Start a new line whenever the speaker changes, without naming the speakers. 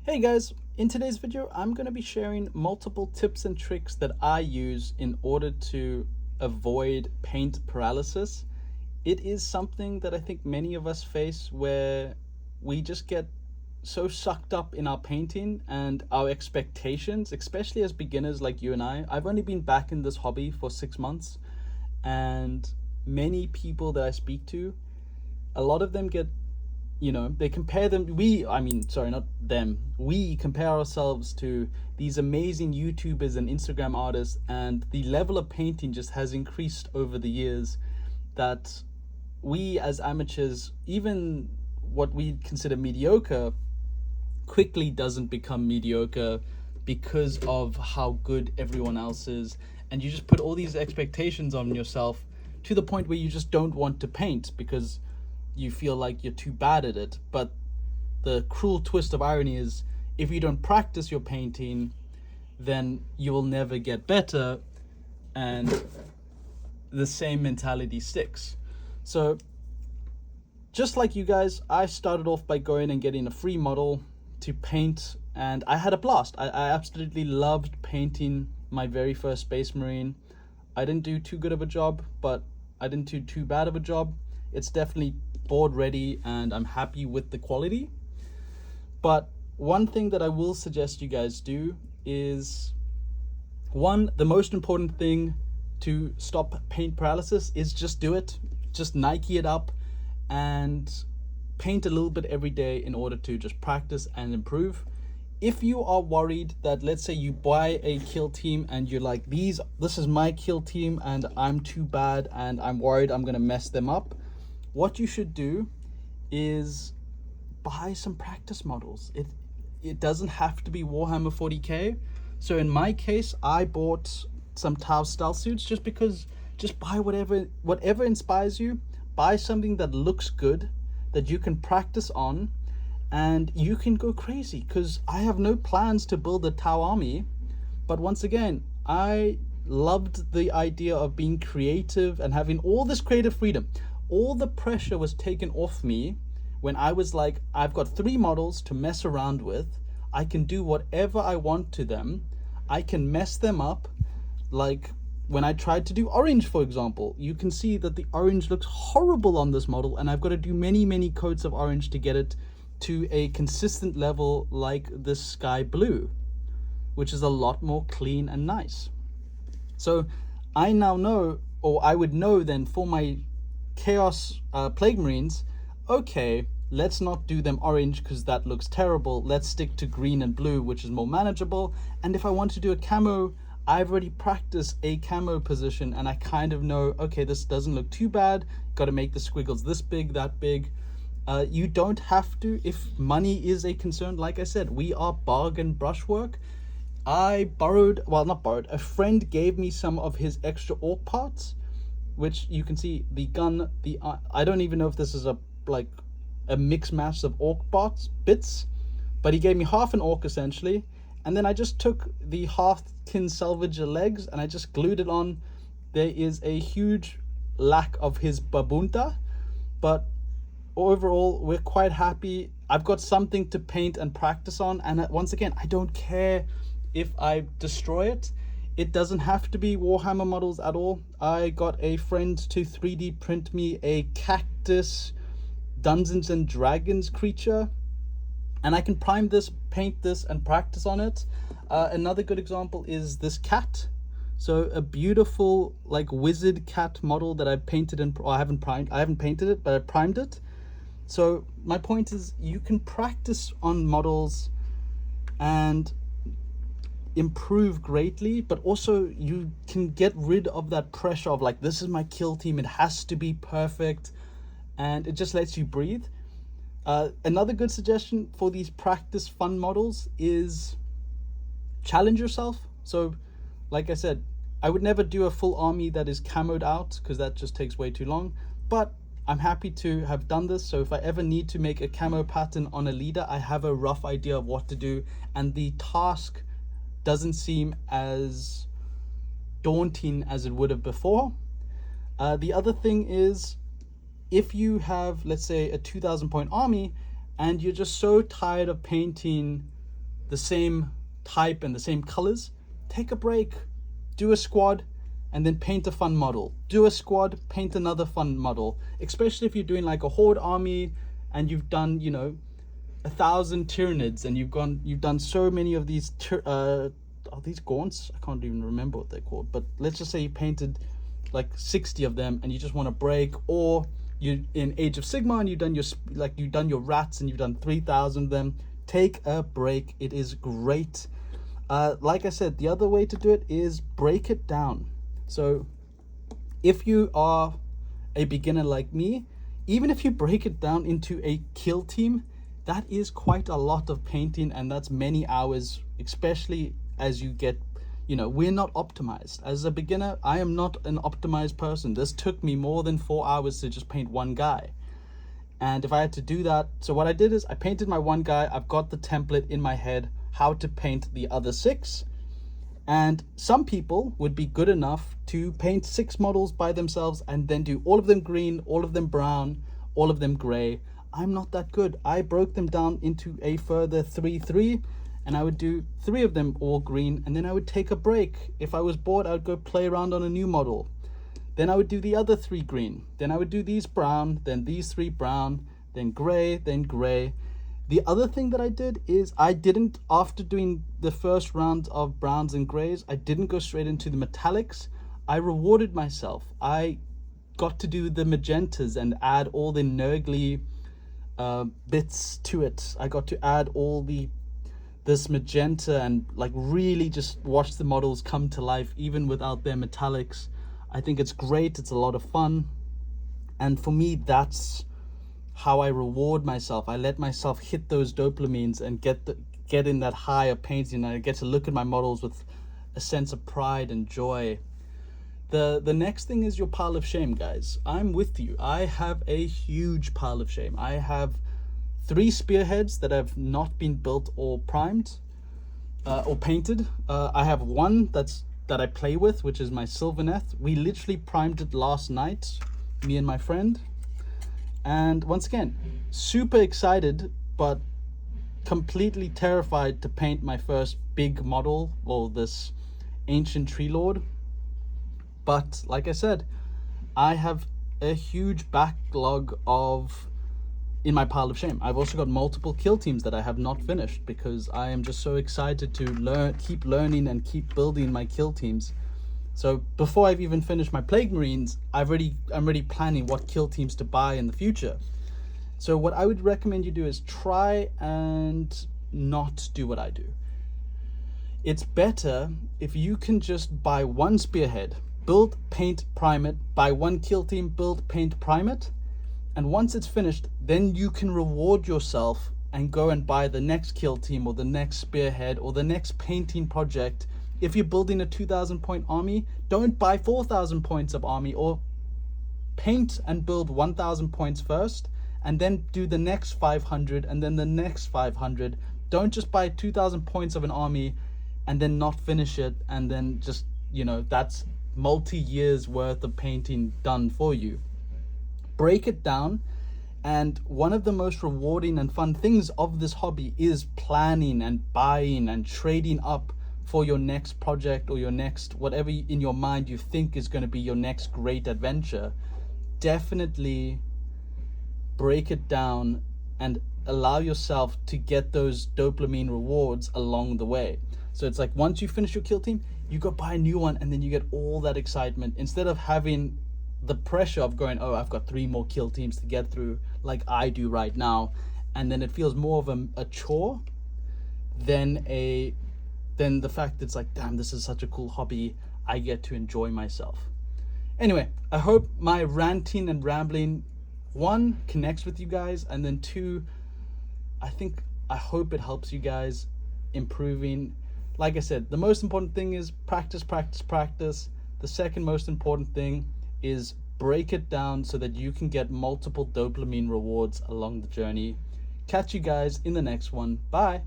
Hey guys, in today's video I'm going to be sharing multiple tips and tricks that I use in order to avoid paint paralysis. It is something that I think many of us face where we just get so sucked up in our painting and our expectations, especially as beginners like you and I. I've only been back in this hobby for 6 months, and many people that I speak to, a lot of them get, they compare them, sorry, not them, we compare ourselves to these amazing YouTubers and Instagram artists, and the level of painting just has increased over the years that we as amateurs, even what we consider mediocre, quickly doesn't become mediocre because of how good everyone else is. And you just put all these expectations on yourself to the point where you just don't want to paint because you feel like you're too bad at it. But the cruel twist of irony is, if you don't practice your painting, then you will never get better, and the same mentality sticks. So just like you guys, I started off by going and getting a free model to paint, and I had a blast. I absolutely loved painting my very first Space Marine. I didn't do too good of a job, but I didn't do too bad of a job. It's definitely board ready and I'm happy with the quality. But one thing that I will suggest you guys do is, one, the most important thing to stop paint paralysis is just do it. Just Nike it up and paint a little bit every day in order to just practice and improve. If you are worried that, let's say you buy a kill team and you're like, this is my kill team and I'm too bad and I'm worried I'm gonna mess them up, what you should do is buy some practice models. It doesn't have to be Warhammer 40k. So in my case, I bought some Tau stealth suits just because. Just buy whatever inspires you. Buy something that looks good, that you can practice on, and you can go crazy. Because I have no plans to build a Tau army, but once again, I loved the idea of being creative and having all this creative freedom. All the pressure was taken off me when I was like, I've got 3 models to mess around with. I can do whatever I want to them. I can mess them up. Like when I tried to do orange, for example, you can see that the orange looks horrible on this model, and I've got to do many coats of orange to get it to a consistent level like this sky blue, which is a lot more clean and nice. So I now know, or I would know then for my Chaos Plague Marines, okay, let's not do them orange because that looks terrible. Let's stick to green and blue, which is more manageable. And if I want to do a camo, I've already practiced a camo position and I kind of know, okay, this doesn't look too bad. Got to make the squiggles this big, that big. You don't have to, if money is a concern. Like I said, we are bargain brushwork. I borrowed, well, not borrowed, a friend gave me some of his extra orc parts, which you can see the gun, I don't even know if this is a mix match of orc bits, but he gave me half an orc essentially, and then I just took the Hearthkin Salvager legs and I just glued it on. There is a huge lack of his babunta, but overall we're quite happy. I've got something to paint and practice on, and once again, I don't care if I destroy it. It doesn't have to be Warhammer models at all. I got a friend to 3D print me a cactus Dungeons and Dragons creature, and I can prime this, paint this, and practice on it. Another good example is this cat. So a beautiful wizard cat model that I painted I haven't painted it, but I primed it. So my point is, you can practice on models and improve greatly, but also you can get rid of that pressure of this is my kill team, it has to be perfect, and it just lets you breathe. Another good suggestion for these practice fun models is challenge yourself. So like I said, I would never do a full army that is camoed out because that just takes way too long, but I'm happy to have done this. So if I ever need to make a camo pattern on a leader, I have a rough idea of what to do, and the task doesn't seem as daunting as it would have before. The other thing is, if you have, let's say, a 2,000 point army and you're just so tired of painting the same type and the same colors, take a break, do a squad, and then paint a fun model. Do a squad, paint another fun model. Especially if you're doing like a horde army and you've done, you know, 1,000 Tyranids, and you've done so many of these are these gaunts? I can't even remember what they're called, but let's just say you painted like 60 of them and you just want to break, or you in Age of Sigmar and you've done your rats and you've done 3,000 of them. Take a break. It is great. Like I said, the other way to do it is break it down. So if you are a beginner like me, even if you break it down into a kill team, that is quite a lot of painting, and that's many hours, especially as you get, you know, we're not optimized. As a beginner, I am not an optimized person. This took me more than 4 hours to just paint one guy. And if I had to do that, so what I did is I painted my one guy. I've got the template in my head, how to paint the other 6. And some people would be good enough to paint 6 models by themselves and then do all of them green, all of them brown, all of them gray. I'm not that good. I broke them down into a further 3-3, and I would do 3 of them all green, and then I would take a break. If I was bored, I would go play around on a new model. Then I would do the other 3 green. Then I would do these brown, then these 3 brown, then gray, then gray. The other thing that I did is I didn't, after doing the first round of browns and grays, I didn't go straight into the metallics. I rewarded myself. I got to do the magentas and add all the nurgly bits to it. I got to add all this magenta and like really just watch the models come to life even without their metallics. I think it's great. It's a lot of fun, and for me, that's how I reward myself. I let myself hit those dopamines and get in that high of painting, and I get to look at my models with a sense of pride and joy. The next thing is your pile of shame, guys. I'm with you. I have a huge pile of shame. I have 3 spearheads that have not been built or primed or painted. I have one that I play with, which is my Sylvaneth. We literally primed it last night, me and my friend. And once again, super excited, but completely terrified to paint my first big model, or this ancient tree lord. But like I said, I have a huge backlog in my pile of shame. I've also got multiple kill teams that I have not finished because I am just so excited to keep learning and keep building my kill teams. So before I've even finished my Plague Marines, I'm already planning what kill teams to buy in the future. So what I would recommend you do is try and not do what I do. It's better if you can just buy one spearhead, build, paint, prime it, buy one kill team, build, paint, prime it, and once it's finished, then you can reward yourself and go and buy the next kill team or the next spearhead or the next painting project. If you're building a 2,000 point army, don't buy 4,000 points of army, or paint and build 1,000 points first and then do the next 500 and then the next 500. Don't just buy 2,000 points of an army and then not finish it, and then just, you know, that's multi-years worth of painting done for you. Break it down. And one of the most rewarding and fun things of this hobby is planning and buying and trading up for your next project or your next whatever in your mind you think is going to be your next great adventure. Definitely break it down and allow yourself to get those dopamine rewards along the way. So it's like once you finish your kill team, you go buy a new one, and then you get all that excitement instead of having the pressure of going, oh, I've got 3 more kill teams to get through like I do right now, and then it feels more of a chore than the fact that it's like, damn, this is such a cool hobby, I get to enjoy myself. Anyway, I hope my ranting and rambling, 1, connects with you guys, and then 2, I hope it helps you guys improving. Like I said, the most important thing is practice, practice, practice. The second most important thing is break it down so that you can get multiple dopamine rewards along the journey. Catch you guys in the next one. Bye.